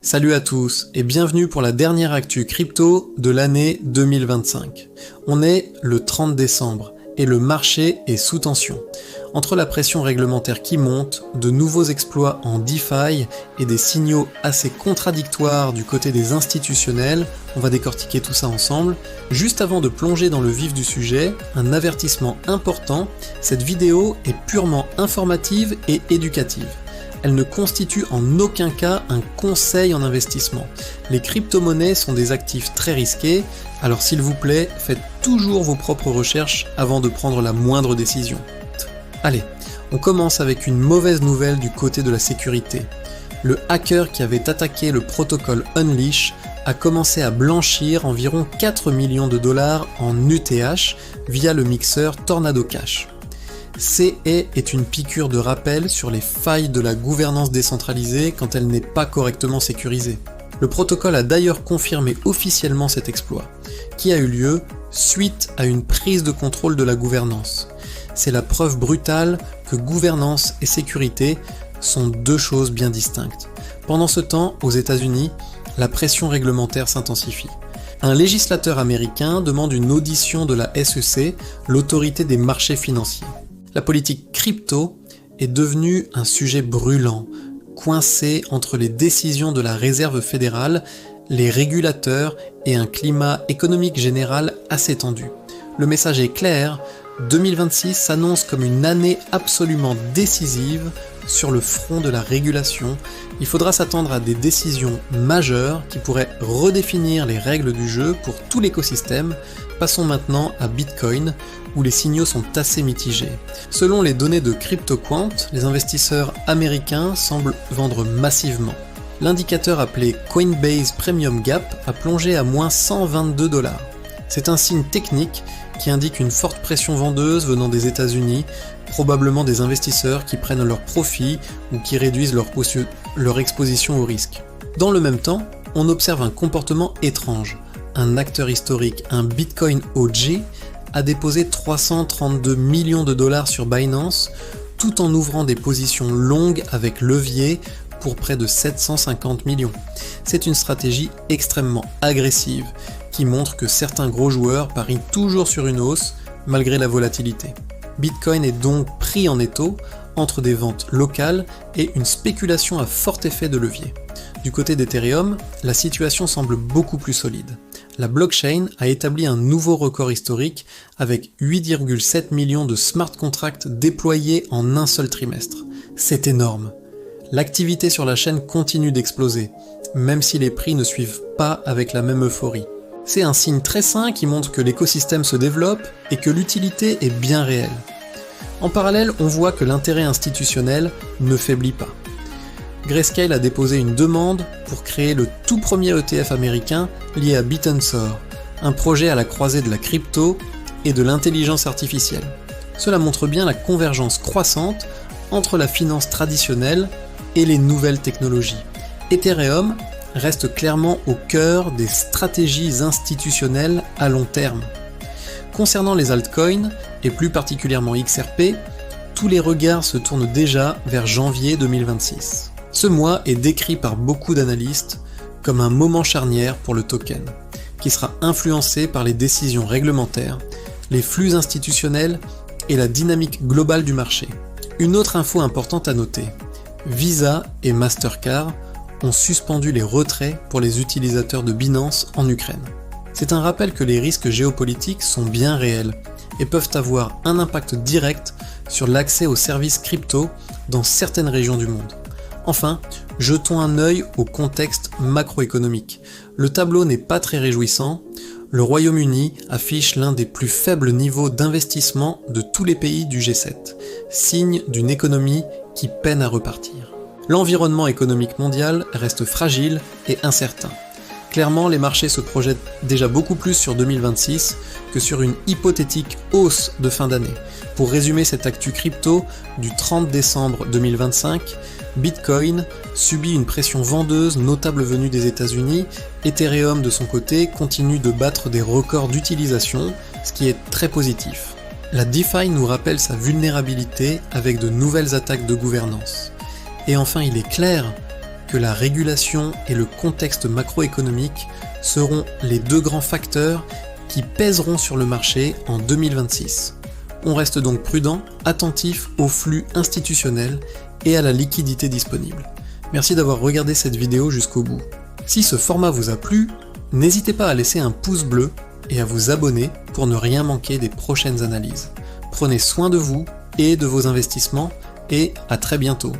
Salut à tous et bienvenue pour la dernière actu crypto de l'année 2025. On est le 30 décembre et le marché est sous tension. Entre la pression réglementaire qui monte, de nouveaux exploits en DeFi et des signaux assez contradictoires du côté des institutionnels, on va décortiquer tout ça ensemble. Juste avant de plonger dans le vif du sujet, un avertissement important, cette vidéo est purement informative et éducative. Elle ne constitue en aucun cas un conseil en investissement. Les crypto-monnaies sont des actifs très risqués, alors s'il vous plaît, faites toujours vos propres recherches avant de prendre la moindre décision. Allez, on commence avec une mauvaise nouvelle du côté de la sécurité. Le hacker qui avait attaqué le protocole Unleash a commencé à blanchir environ 4 millions de dollars en ETH via le mixeur Tornado Cash. CE est une piqûre de rappel sur les failles de la gouvernance décentralisée quand elle n'est pas correctement sécurisée. Le protocole a d'ailleurs confirmé officiellement cet exploit, qui a eu lieu suite à une prise de contrôle de la gouvernance. C'est la preuve brutale que gouvernance et sécurité sont deux choses bien distinctes. Pendant ce temps, aux États-Unis, la pression réglementaire s'intensifie. Un législateur américain demande une audition de la SEC, l'autorité des marchés financiers. La politique crypto est devenue un sujet brûlant, coincé entre les décisions de la Réserve fédérale, les régulateurs et un climat économique général assez tendu. Le message est clair, 2026 s'annonce comme une année absolument décisive sur le front de la régulation. Il faudra s'attendre à des décisions majeures qui pourraient redéfinir les règles du jeu pour tout l'écosystème. Passons maintenant à Bitcoin, où les signaux sont assez mitigés. Selon les données de CryptoQuant, les investisseurs américains semblent vendre massivement. L'indicateur appelé Coinbase Premium Gap a plongé à moins 122 $. C'est un signe technique qui indique une forte pression vendeuse venant des États-Unis, probablement des investisseurs qui prennent leurs profits ou qui réduisent leur exposition au risque. Dans le même temps, on observe un comportement étrange. Un acteur historique, un Bitcoin OG, a déposé 332 millions de dollars sur Binance, tout en ouvrant des positions longues avec levier pour près de 750 millions. C'est une stratégie extrêmement agressive, qui montre que certains gros joueurs parient toujours sur une hausse, malgré la volatilité. Bitcoin est donc pris en étau entre des ventes locales et une spéculation à fort effet de levier. Du côté d'Ethereum, la situation semble beaucoup plus solide. La blockchain a établi un nouveau record historique avec 8,7 millions de smart contracts déployés en un seul trimestre. C'est énorme. L'activité sur la chaîne continue d'exploser, même si les prix ne suivent pas avec la même euphorie. C'est un signe très sain qui montre que l'écosystème se développe et que l'utilité est bien réelle. En parallèle, on voit que l'intérêt institutionnel ne faiblit pas. Grayscale a déposé une demande pour créer le tout premier ETF américain lié à BitTensor, un projet à la croisée de la crypto et de l'intelligence artificielle. Cela montre bien la convergence croissante entre la finance traditionnelle et les nouvelles technologies. Ethereum reste clairement au cœur des stratégies institutionnelles à long terme. Concernant les altcoins, et plus particulièrement XRP, tous les regards se tournent déjà vers janvier 2026. Ce mois est décrit par beaucoup d'analystes comme un moment charnière pour le token, qui sera influencé par les décisions réglementaires, les flux institutionnels et la dynamique globale du marché. Une autre info importante à noter, Visa et Mastercard ont suspendu les retraits pour les utilisateurs de Binance en Ukraine. C'est un rappel que les risques géopolitiques sont bien réels et peuvent avoir un impact direct sur l'accès aux services crypto dans certaines régions du monde. Enfin, jetons un œil au contexte macroéconomique. Le tableau n'est pas très réjouissant. Le Royaume-Uni affiche l'un des plus faibles niveaux d'investissement de tous les pays du G7, signe d'une économie qui peine à repartir. L'environnement économique mondial reste fragile et incertain. Clairement, les marchés se projettent déjà beaucoup plus sur 2026 que sur une hypothétique hausse de fin d'année. Pour résumer cette actu crypto du 30 décembre 2025, Bitcoin subit une pression vendeuse notable venue des États-Unis. Ethereum de son côté continue de battre des records d'utilisation, ce qui est très positif. La DeFi nous rappelle sa vulnérabilité avec de nouvelles attaques de gouvernance. Et enfin, il est clair que la régulation et le contexte macroéconomique seront les deux grands facteurs qui pèseront sur le marché en 2026. On reste donc prudent, attentif aux flux institutionnels et à la liquidité disponible. Merci d'avoir regardé cette vidéo jusqu'au bout. Si ce format vous a plu, n'hésitez pas à laisser un pouce bleu et à vous abonner pour ne rien manquer des prochaines analyses. Prenez soin de vous et de vos investissements et à très bientôt.